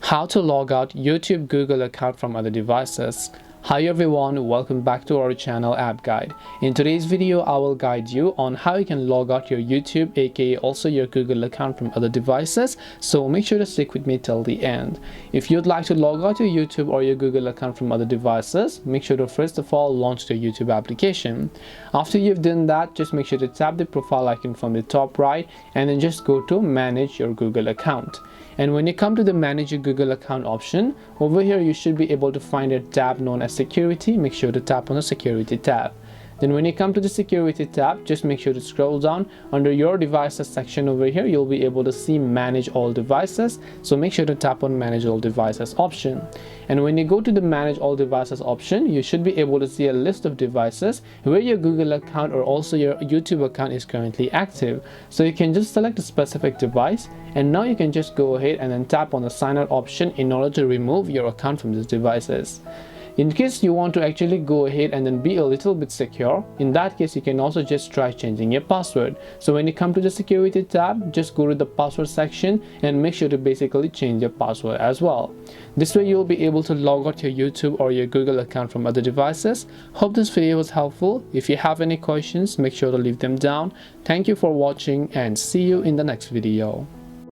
How to log out YouTube Google account from other devices. Hi everyone, welcome back to our channel App Guide. In today's video, I will guide you on how you can log out your YouTube aka also your Google account from other devices, so make sure to stick with me till the end. If you'd like to log out your YouTube or your Google account from other devices, make sure to first of all launch the YouTube application. After you've done that, just make sure to tap the profile icon from the top right and then just go to manage your Google account. And when you come to the manage your Google account option, over here you should be able to find a tab known as security. Make sure to tap on the security tab. Then when you come to the security tab, just make sure to scroll down under your devices section. Over here you'll be able to see manage all devices, so make sure to tap on manage all devices option. And when you go to the manage all devices option, you should be able to see a list of devices where your Google account or also your YouTube account is currently active. So you can just select a specific device, and now you can just go ahead and then tap on the sign out option in order to remove your account from these devices. In case you want to actually go ahead and then be a little bit secure, in that case you can also just try changing your password. So when you come to the security tab, just go to the password section and make sure to basically change your password as well. This way you'll be able to log out your YouTube or your Google account from other devices. Hope this video was helpful. If you have any questions, make sure to leave them down. Thank you for watching and see you in the next video.